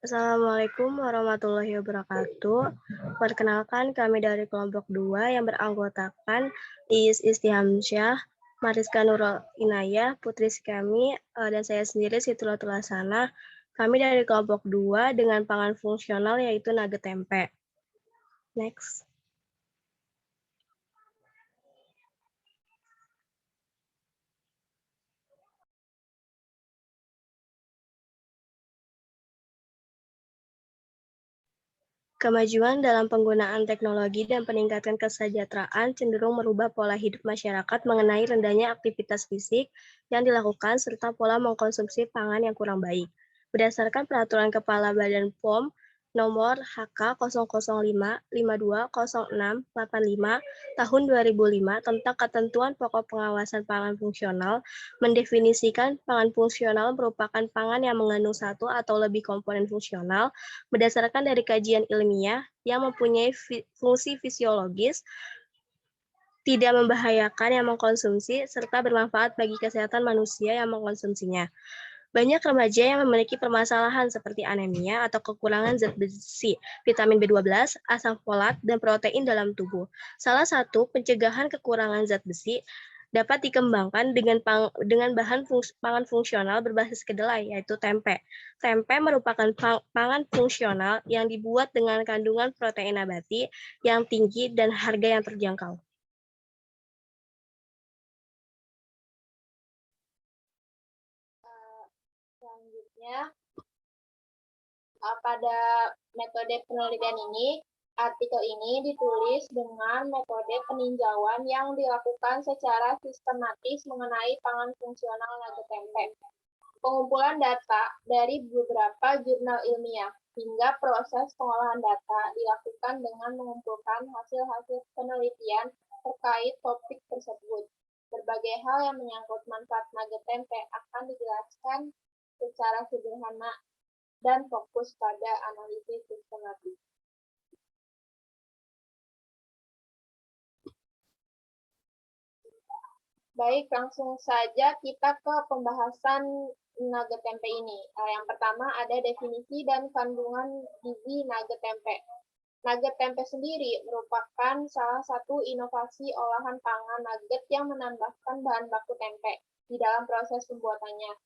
Assalamualaikum warahmatullahi wabarakatuh. Perkenalkan kami dari kelompok 2 yang beranggotakan Iis Istihamsyah, Mariska Nurul Inayah, Putri Sikami, dan saya sendiri Situlatul Hasanah. Kami dari kelompok 2 dengan pangan fungsional yaitu nugget tempe. Next. Kemajuan dalam penggunaan teknologi dan peningkatan kesejahteraan cenderung merubah pola hidup masyarakat mengenai rendahnya aktivitas fisik yang dilakukan serta pola mengkonsumsi pangan yang kurang baik. Berdasarkan Peraturan Kepala Badan POM nomor HK 005-520685 tahun 2005 tentang ketentuan pokok pengawasan pangan fungsional mendefinisikan pangan fungsional merupakan pangan yang mengandung satu atau lebih komponen fungsional berdasarkan dari kajian ilmiah yang mempunyai fungsi fisiologis, tidak membahayakan yang mengkonsumsi, serta bermanfaat bagi kesehatan manusia yang mengkonsumsinya. Banyak remaja yang memiliki permasalahan seperti anemia atau kekurangan zat besi, vitamin B12, asam folat, dan protein dalam tubuh. Salah satu pencegahan kekurangan zat besi dapat dikembangkan dengan bahan pangan fungsional berbasis kedelai, yaitu tempe. Tempe merupakan pangan fungsional yang dibuat dengan kandungan protein nabati yang tinggi dan harga yang terjangkau. Selanjutnya, pada metode penelitian ini, artikel ini ditulis dengan metode peninjauan yang dilakukan secara sistematis mengenai pangan fungsional nugget tempe. Pengumpulan data dari beberapa jurnal ilmiah hingga proses pengolahan data dilakukan dengan mengumpulkan hasil-hasil penelitian terkait topik tersebut. Berbagai hal yang menyangkut manfaat nugget tempe akan dijelaskan secara sederhana dan fokus pada analisis sistematis. Baik, langsung saja kita ke pembahasan nugget tempe ini. Yang pertama ada definisi dan kandungan gizi nugget tempe. Nugget tempe sendiri merupakan salah satu inovasi olahan pangan nugget yang menambahkan bahan baku tempe di dalam proses pembuatannya.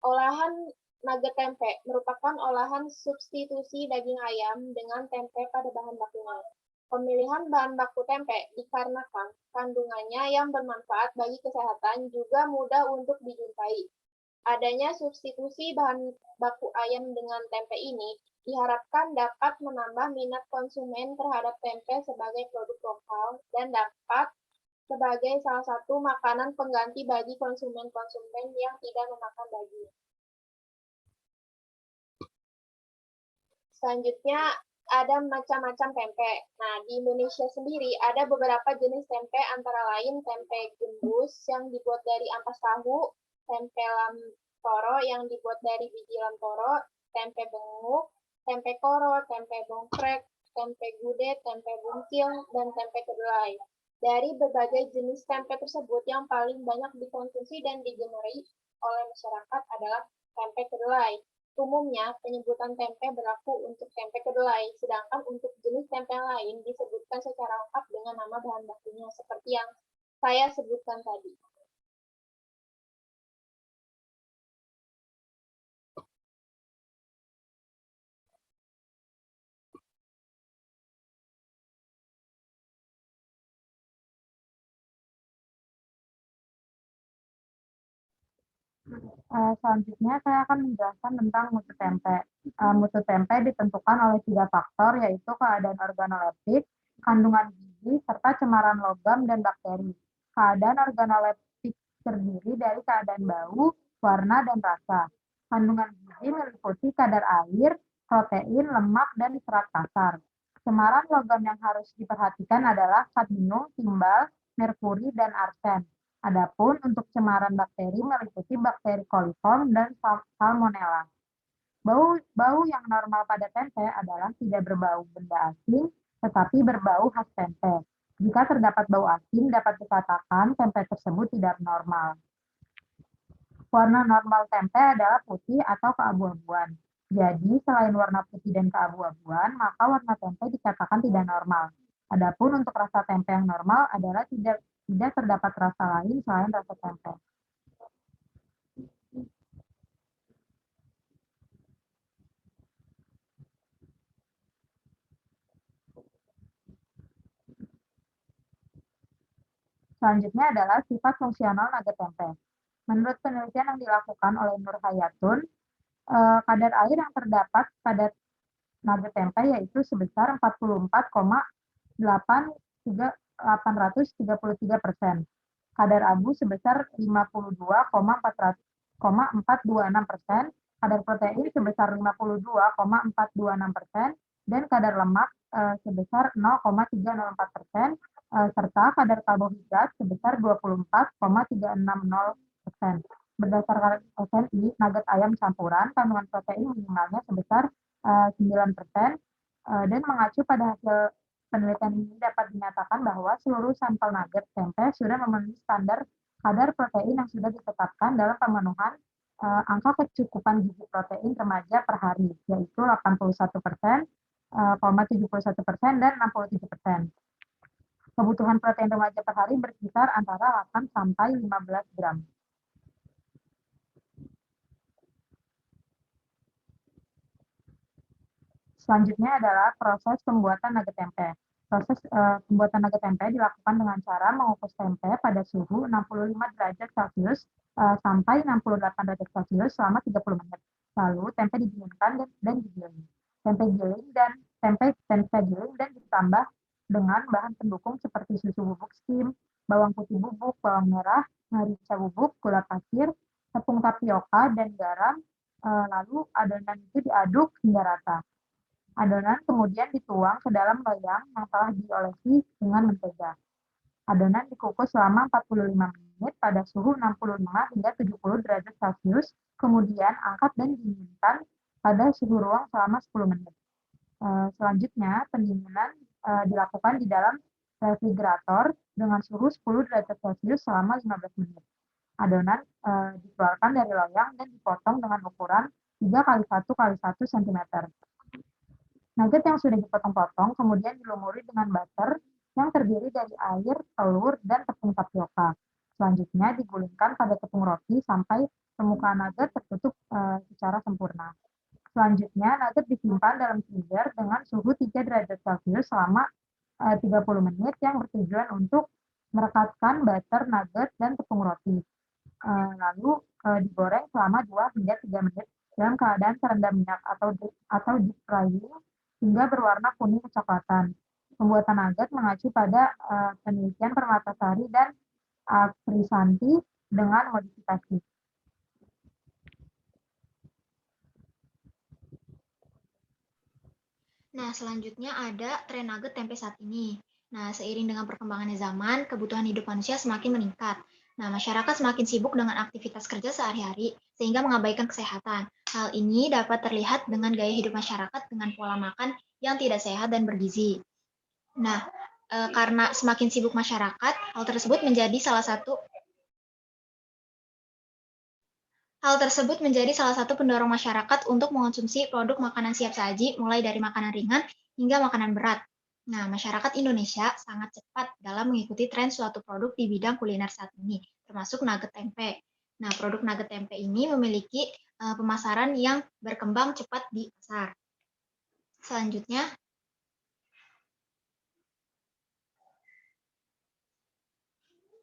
Olahan nugget tempe merupakan olahan substitusi daging ayam dengan tempe pada bahan bakunya. Pemilihan bahan baku tempe dikarenakan kandungannya yang bermanfaat bagi kesehatan juga mudah untuk dijumpai. Adanya substitusi bahan baku ayam dengan tempe ini diharapkan dapat menambah minat konsumen terhadap tempe sebagai produk lokal dan dapat sebagai salah satu makanan pengganti bagi konsumen-konsumen yang tidak memakan daging. Selanjutnya ada macam-macam tempe. Nah, di Indonesia sendiri ada beberapa jenis tempe antara lain tempe gembus yang dibuat dari ampas tahu, tempe lamtoro yang dibuat dari biji lamtoro, tempe benguk, tempe koro, tempe bongkrek, tempe gudeg, tempe bungkil, dan tempe kedelai. Dari berbagai jenis tempe tersebut yang paling banyak dikonsumsi dan digemari oleh masyarakat adalah tempe kedelai. Umumnya, penyebutan tempe berlaku untuk tempe kedelai, sedangkan untuk jenis tempe lain disebutkan secara lengkap dengan nama bahan bakunya, seperti yang saya sebutkan tadi. Selanjutnya saya akan menjelaskan tentang mutu tempe. Mutu tempe ditentukan oleh 3 faktor, yaitu keadaan organoleptik, kandungan gizi, serta cemaran logam dan bakteri. Keadaan organoleptik terdiri dari keadaan bau, warna, dan rasa. Kandungan gizi meliputi kadar air, protein, lemak, dan serat kasar. Cemaran logam yang harus diperhatikan adalah kadmium, timbal, merkuri, dan arsen. Adapun untuk cemaran bakteri meliputi bakteri coliform dan salmonella. Bau yang normal pada tempe adalah tidak berbau benda asing, tetapi berbau khas tempe. Jika terdapat bau asing, dapat dikatakan tempe tersebut tidak normal. Warna normal tempe adalah putih atau keabu-abuan. Jadi, selain warna putih dan keabu-abuan, maka warna tempe dikatakan tidak normal. Adapun untuk rasa tempe yang normal adalah tidak terdapat rasa lain selain rasa tempe. Selanjutnya adalah sifat fungsional nugget tempe. Menurut penelitian yang dilakukan oleh Nur Hayatun, kadar air yang terdapat pada nugget tempe yaitu sebesar 44,833%. Kadar abu sebesar 52,426%, kadar protein sebesar 52,426%, dan kadar lemak sebesar 0,304%, serta kadar karbohidrat sebesar 24,360%. Berdasarkan SNI, nugget ayam campuran, kandungan protein minimalnya sebesar 9%, dan mengacu pada hasil penelitian ini dapat dinyatakan bahwa seluruh sampel nugget tempe sudah memenuhi standar kadar protein yang sudah ditetapkan dalam pemenuhan angka kecukupan gizi protein remaja per hari, yaitu 81%, 71% dan 67%. Kebutuhan protein remaja per hari berkisar antara 8 sampai 15 gram. Selanjutnya adalah proses pembuatan nugget tempe. Proses pembuatan nugget tempe dilakukan dengan cara mengukus tempe pada suhu 65 derajat Celcius sampai 68 derajat Celcius selama 30 menit. Lalu tempe didinginkan dan digiling. Tempe giling dan ditambah dengan bahan pendukung seperti susu bubuk skim, bawang putih bubuk, bawang merah, merica bubuk, gula pasir, tepung tapioka, dan garam. Lalu adonan itu diaduk hingga rata. Adonan kemudian dituang ke dalam loyang yang telah diolesi dengan mentega. Adonan dikukus selama 45 menit pada suhu 65 hingga 70 derajat Celcius, kemudian angkat dan dinginkan pada suhu ruang selama 10 menit. Selanjutnya, pendinginan dilakukan di dalam refrigerator dengan suhu 10 derajat Celcius selama 15 menit. Adonan dikeluarkan dari loyang dan dipotong dengan ukuran 3x1x1 cm. Nugget yang sudah dipotong-potong kemudian dilumuri dengan butter yang terdiri dari air, telur, dan tepung tapioka. Selanjutnya digulingkan pada tepung roti sampai permukaan nugget tertutup secara sempurna. Selanjutnya, nugget disimpan dalam freezer dengan suhu 3 derajat Celcius selama 30 menit yang bertujuan untuk merekatkan butter, nugget, dan tepung roti. Lalu digoreng selama 2 hingga 3 menit dalam keadaan terendam minyak atau deep frying hingga berwarna kuning kecoklatan. Pembuatan nugget mengacu pada penelitian Permatasari dan Aprisanti dengan modifikasi. Nah, selanjutnya ada tren nugget tempe saat ini. Nah, seiring dengan perkembangannya zaman, kebutuhan hidup manusia semakin meningkat. Nah, masyarakat semakin sibuk dengan aktivitas kerja sehari-hari, sehingga mengabaikan kesehatan. Hal ini dapat terlihat dengan gaya hidup masyarakat dengan pola makan yang tidak sehat dan bergizi. Nah, karena semakin sibuk masyarakat, hal tersebut menjadi salah satu pendorong masyarakat untuk mengonsumsi produk makanan siap saji, mulai dari makanan ringan hingga makanan berat. Nah, masyarakat Indonesia sangat cepat dalam mengikuti tren suatu produk di bidang kuliner saat ini, termasuk nugget tempe. Nah, produk nugget tempe ini memiliki pemasaran yang berkembang cepat di pasar.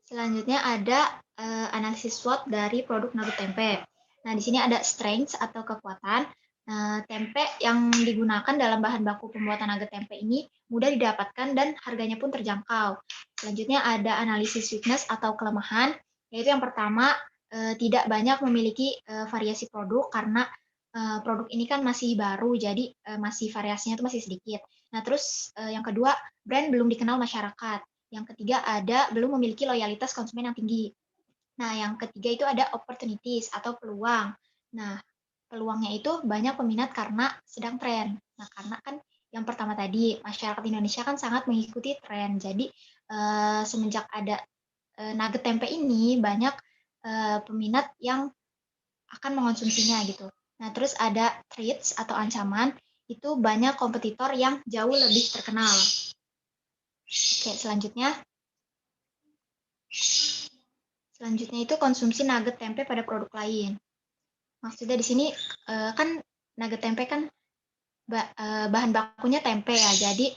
Selanjutnya ada analisis SWOT dari produk nugget tempe. Nah, di sini ada strengths atau kekuatan. Tempe yang digunakan dalam bahan baku pembuatan nugget tempe ini mudah didapatkan dan harganya pun terjangkau. Selanjutnya ada analisis weakness atau kelemahan, yaitu yang pertama tidak banyak memiliki variasi produk karena produk ini kan masih baru, jadi masih variasinya itu masih sedikit. Nah, terus yang kedua, brand belum dikenal masyarakat. Yang ketiga ada belum memiliki loyalitas konsumen yang tinggi. Nah, yang ketiga itu ada opportunities atau peluang. Nah, peluangnya itu banyak peminat karena sedang tren. Nah, karena kan yang pertama tadi, masyarakat Indonesia kan sangat mengikuti tren. Jadi, semenjak ada nugget tempe ini, banyak peminat yang akan mengonsumsinya gitu. Nah, terus ada threats atau ancaman, itu banyak kompetitor yang jauh lebih terkenal. Oke, selanjutnya itu konsumsi nugget tempe pada produk lain. Maksudnya di sini kan nugget tempe kan bahan bakunya tempe ya. Jadi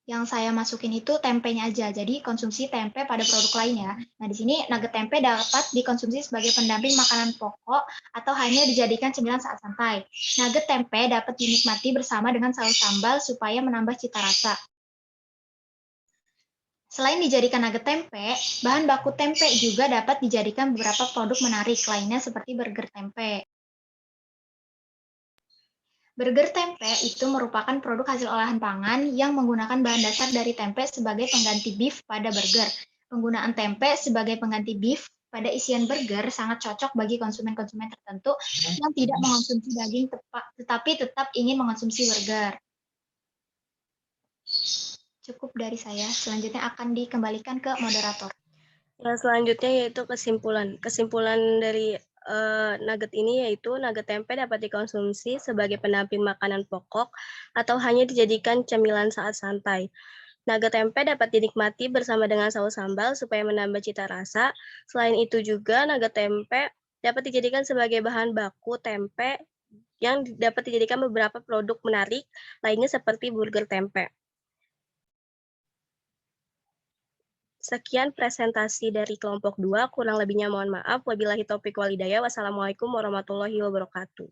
yang saya masukin itu tempenya aja. Jadi konsumsi tempe pada produk lain ya. Nah, di sini nugget tempe dapat dikonsumsi sebagai pendamping makanan pokok atau hanya dijadikan cemilan saat santai. Nugget tempe dapat dinikmati bersama dengan saus sambal supaya menambah cita rasa. Selain dijadikan nugget tempe, bahan baku tempe juga dapat dijadikan beberapa produk menarik lainnya seperti burger tempe. Burger tempe itu merupakan produk hasil olahan pangan yang menggunakan bahan dasar dari tempe sebagai pengganti beef pada burger. Penggunaan tempe sebagai pengganti beef pada isian burger sangat cocok bagi konsumen-konsumen tertentu yang tidak mengonsumsi daging tetapi tetap ingin mengonsumsi burger. Cukup dari saya. Selanjutnya akan dikembalikan ke moderator. Yang selanjutnya yaitu kesimpulan. Kesimpulan dari nugget ini yaitu nugget tempe dapat dikonsumsi sebagai pendamping makanan pokok atau hanya dijadikan cemilan saat santai. Nugget tempe dapat dinikmati bersama dengan saus sambal supaya menambah cita rasa. Selain itu juga nugget tempe dapat dijadikan sebagai bahan baku tempe yang dapat dijadikan beberapa produk menarik lainnya seperti burger tempe. Sekian presentasi dari kelompok 2, kurang lebihnya mohon maaf. Wabillahi taufiq wal hidayah. Wassalamualaikum warahmatullahi wabarakatuh.